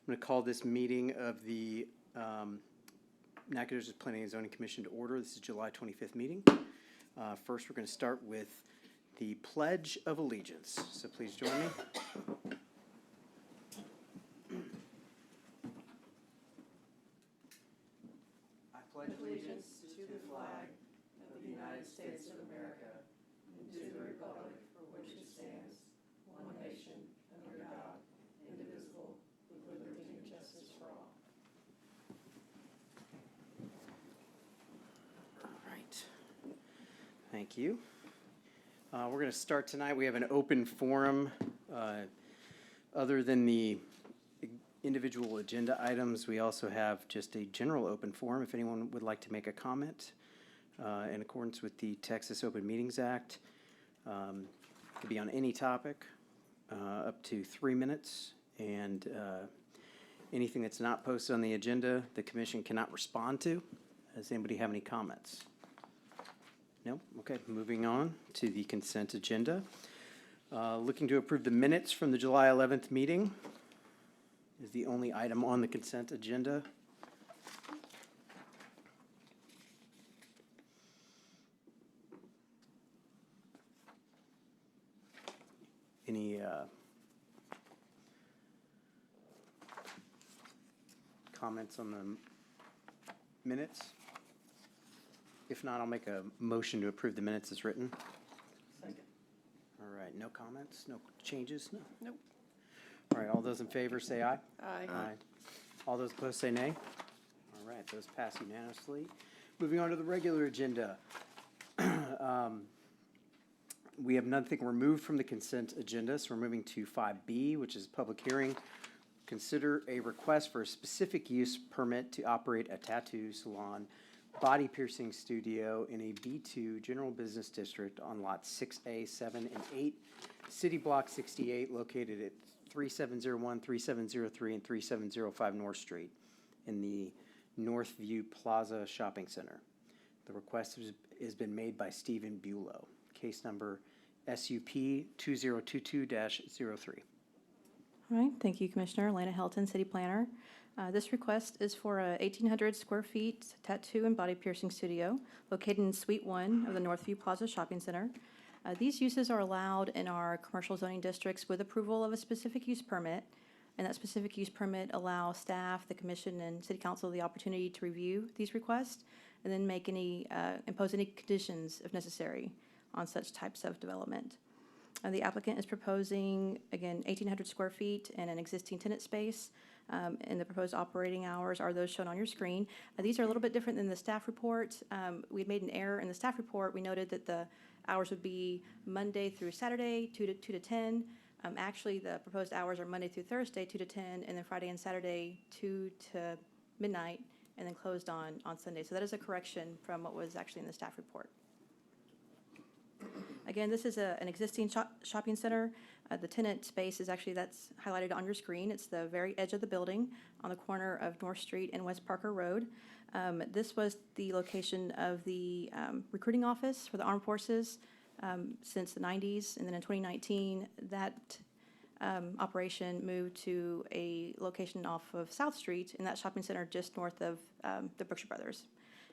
going to call this meeting of the Nacogdoches Planning and Zoning Commission to order. This is July 25th meeting. First, we're going to start with the Pledge of Allegiance. So please join me. I pledge allegiance to the flag of the United States of America and to the republic for which it stands, one nation, under God, indivisible, with liberty and justice for all. All right. Thank you. We're going to start tonight. We have an open forum. Other than the individual agenda items, we also have just a general open forum. If anyone would like to make a comment in accordance with the Texas Open Meetings Act, it could be on any topic, up to 3 minutes, and anything that's not posted on the agenda, the commission cannot respond to. Does anybody have any comments? No? Okay, moving on to the consent agenda. Looking to approve the minutes from the July 11th meeting is the only item on the consent agenda. Any comments on the minutes? If not, I'll make a motion to approve the minutes as written. Second. All right, no comments, no changes? No. Nope. All right, all those in favor say aye. Aye. All those opposed say nay. All right, those pass unanimously. Moving on to the regular agenda. We have nothing removed from the consent agenda, so we're moving to 5B, which is public hearing. Consider a request for a specific use permit to operate a tattoo salon, body piercing studio in a B2 general business district on lots 6A, 7, and 8, City Block 68, located at 3701, 3703, and 3705 North Street in the Northview Plaza Shopping Center. The request has been made by Stephen Bulow. Case number SUP 2022-03. All right, thank you, Commissioner. Lana Helton, City Planner. This request is for a 1,800 square feet tattoo and body piercing studio located in Suite 1 of the Northview Plaza Shopping Center. These uses are allowed in our commercial zoning districts with approval of a specific use permit, and that specific use permit allows staff, the commission, and city council the opportunity to review these requests and then make any, impose any conditions if necessary on such types of development. The applicant is proposing, again, 1,800 square feet and an existing tenant space. And the proposed operating hours are those shown on your screen. These are a little bit different than the staff report. We made an error in the staff report. We noted that the hours would be Monday through Saturday, 2 to 10. Actually, the proposed hours are Monday through Thursday, 2 to 10, and then Friday and Saturday, 2 to midnight, and then closed on Sunday. So that is a correction from what was actually in the staff report. Again, this is an existing shopping center. The tenant space is actually, that's highlighted on your screen. It's the very edge of the building on the corner of North Street and West Parker Road. This was the location of the recruiting office for the armed forces since the 90s. And then in 2019, that operation moved to a location off of South Street in that shopping center just north of the Brookshire Brothers.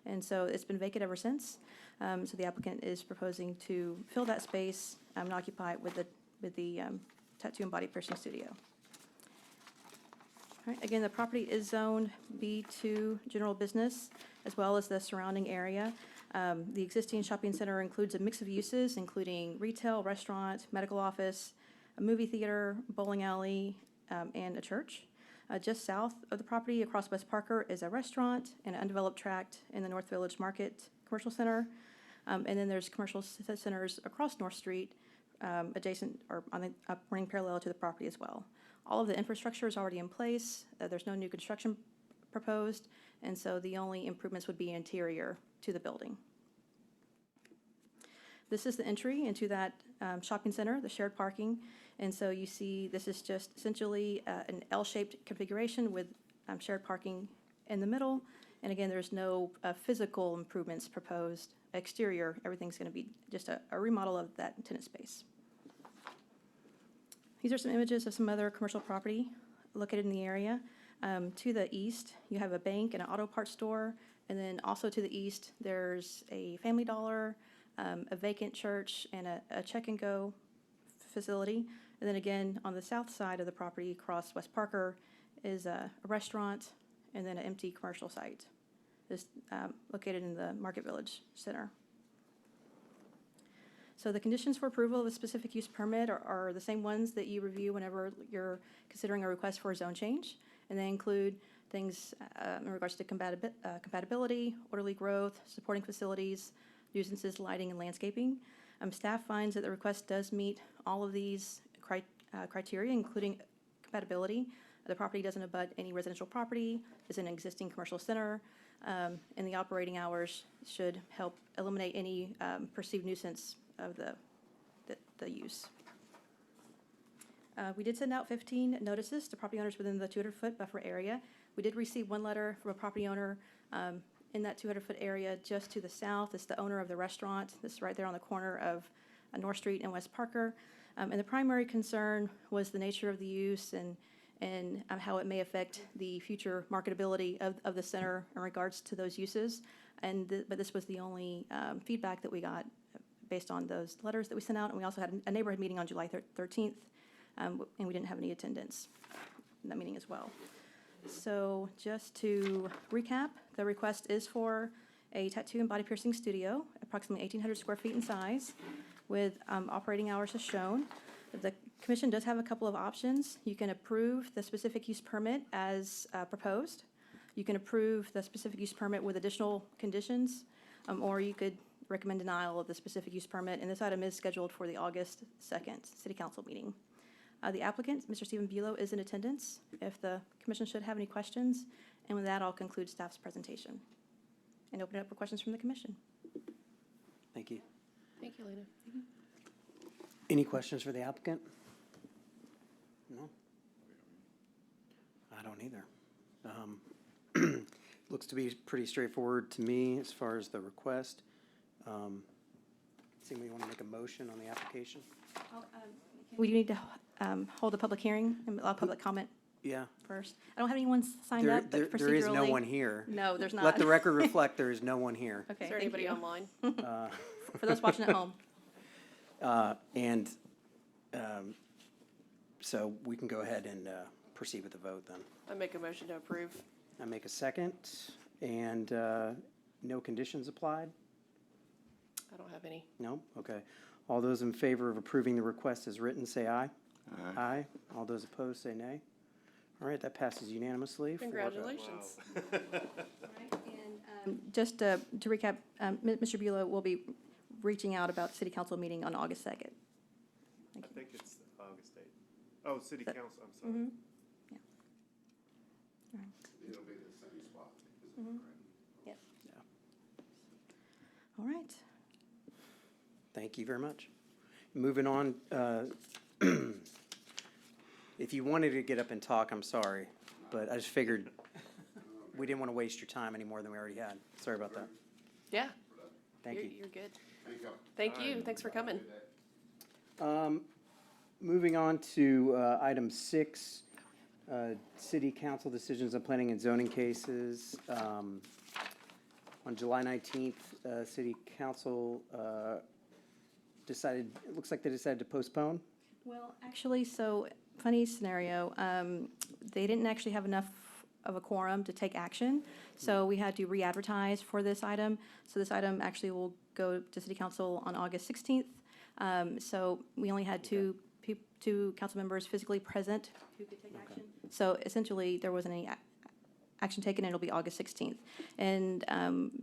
And so it's been vacant ever since. So the applicant is proposing to fill that space and occupy it with the tattoo and body piercing studio. All right, again, the property is zoned B2 general business as well as the surrounding area. The existing shopping center includes a mix of uses, including retail, restaurant, medical office, a movie theater, bowling alley, and a church. Just south of the property across West Parker is a restaurant and an undeveloped tract in the North Village Market Commercial Center. And then there's commercial centers across North Street, adjacent or running parallel to the property as well. All of the infrastructure is already in place. There's no new construction proposed, and so the only improvements would be interior to the building. This is the entry into that shopping center, the shared parking. And so you see this is just essentially an L-shaped configuration with shared parking in the middle. And again, there's no physical improvements proposed. Exterior, everything's going to be just a remodel of that tenant space. These are some images of some other commercial property located in the area. To the east, you have a bank and an auto parts store. And then also to the east, there's a Family Dollar, a vacant church, and a Check and Go facility. And then again, on the south side of the property, across West Parker, is a restaurant and then an empty commercial site. It's located in the Market Village Center. So the conditions for approval of a specific use permit are the same ones that you review whenever you're considering a request for a zone change. And they include things in regards to compatibility, orderly growth, supporting facilities, nuisances, lighting, and landscaping. Staff finds that the request does meet all of these criteria, including compatibility. The property doesn't abut any residential property, is an existing commercial center, and the operating hours should help eliminate any perceived nuisance of the use. We did send out 15 notices to property owners within the 200-foot buffer area. We did receive one letter from a property owner in that 200-foot area just to the south. It's the owner of the restaurant. This is right there on the corner of North Street and West Parker. And the primary concern was the nature of the use and how it may affect the future marketability of the center in regards to those uses. But this was the only feedback that we got based on those letters that we sent out. And we also had a neighborhood meeting on July 13th, and we didn't have any attendance in that meeting as well. So just to recap, the request is for a tattoo and body piercing studio, approximately 1,800 square feet in size, with operating hours as shown. The commission does have a couple of options. You can approve the specific use permit as proposed. You can approve the specific use permit with additional conditions, or you could recommend denial of the specific use permit, and this item is scheduled for the August 2nd City Council meeting. The applicant, Mr. Stephen Bulow, is in attendance if the commission should have any questions, and with that, I'll conclude staff's presentation and open it up for questions from the commission. Thank you. Thank you, Lena. Any questions for the applicant? No? I don't either. Looks to be pretty straightforward to me as far as the request. Does anybody want to make a motion on the application? We do need to hold a public hearing and allow public comment Yeah. first. I don't have anyone signed up, but procedurally. There is no one here. No, there's not. Let the record reflect there is no one here. Okay, Is there thank anybody you. online? For those watching at home. So we can go ahead and proceed with the vote then. I make a motion to approve. I make a second, and no conditions applied? I don't have any. No? Okay. All those in favor of approving the request as written, say aye. Aye. Aye. All those opposed, say nay. All right, that passes unanimously. Congratulations. Just to recap, Mr. Bulow will be reaching out about city council meeting on August 2nd. I think it's August 8th. Oh, city council, I'm sorry. Mhm. It'll be the same spot. Is that correct? Yep. Yeah. All right. Thank you very much. Moving on, if you wanted to get up and talk, I'm sorry, but I just figured we didn't want to waste your time any more than we already had. Sorry about that. Yeah, Thank you. you're good. Thank you. Thank you. Thanks for coming. Moving on to item 6, city council decisions on planning and zoning cases. On July 19th, city council decided, it looks like they decided to postpone. Well, actually, so funny scenario, they didn't actually have enough of a quorum to take action, so we had to re-advertise for this item. So this item actually will go to city council on August 16th. So we only had two council members physically present who could take action. So essentially, there wasn't any action taken, and it'll be August 16th. And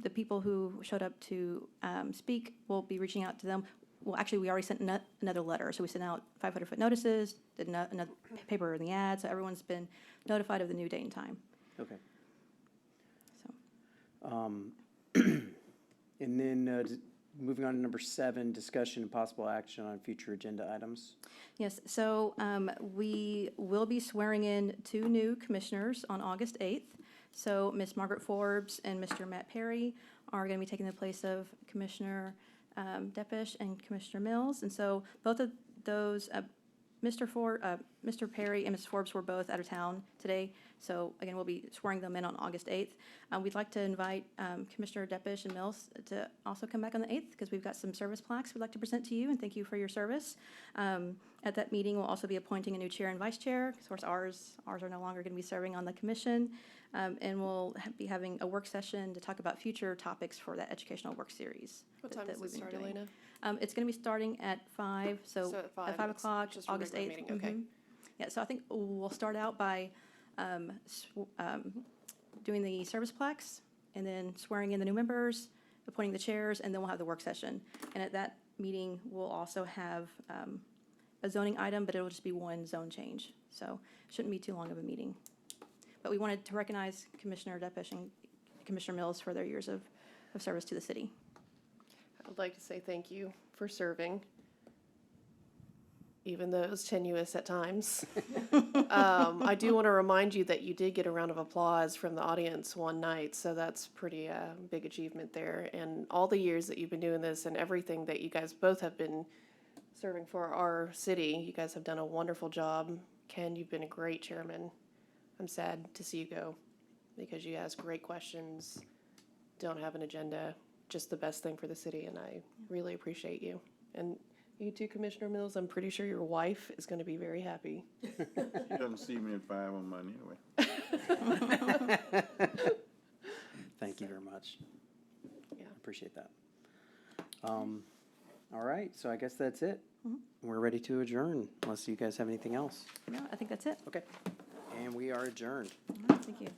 the people who showed up to speak, will be reaching out to them. Well, actually, we already sent another letter. So we sent out 500-foot notices, did another paper in the ad, so everyone's been notified of the new date and time. Okay. So, And then moving on to number 7, discussion and possible action on future agenda items. yes, so we will be swearing in 2 new commissioners on August 8th. So Ms. Margaret Forbes and Mr. Matt Perry are going to be taking the place of Commissioner Depesh and Commissioner Mills. And so both of those Mr. Perry and Ms. Forbes were both out of town today, so again, we'll be swearing them in on August 8th. We'd like to invite Commissioner Depeche and Mills to also come back on the 8th, because we've got some service plaques we'd like to present to you, and thank you for your service. At that meeting, we'll also be appointing a new chair and vice chair. Of course, ours are no longer going to be serving on the commission, and we'll be having a work session to talk about future topics for that educational work series. What that- time that does it we've been start, doing. Elena? It's going to be starting at 5, so So at 5, at 5 it's o'clock, just a August regular 8th. meeting, okay. Mhm. Yeah, so I think we'll start out by doing the service plaques, and then swearing in the new members, appointing the chairs, and then we'll have the work session. And at that meeting, we'll also have a zoning item, but it'll just be one zone change. So it shouldn't be too long of a meeting. But we wanted to recognize Commissioner Depeche and Commissioner Mills for their years of service to the city. I'd like to say thank you for serving, even though it was tenuous at times. I do want to remind you that you did get a round of applause from the audience one night, so that's pretty big achievement there. And all the years that you've been doing this and everything that you guys both have been serving for our city, you guys have done a wonderful job. Ken, you've been a great chairman. I'm sad to see you go because you ask great questions, don't have an agenda, just the best thing for the city, and I really appreciate you. And you too, Commissioner Mills, I'm pretty sure your wife is going to be very happy. She doesn't see me at 5 on Monday anyway. Thank you very much. Yeah. Appreciate that. All right, so I guess that's it. We're ready to adjourn, unless you guys have anything else. No, I think that's it. Okay. And we are adjourned. All right, thank you.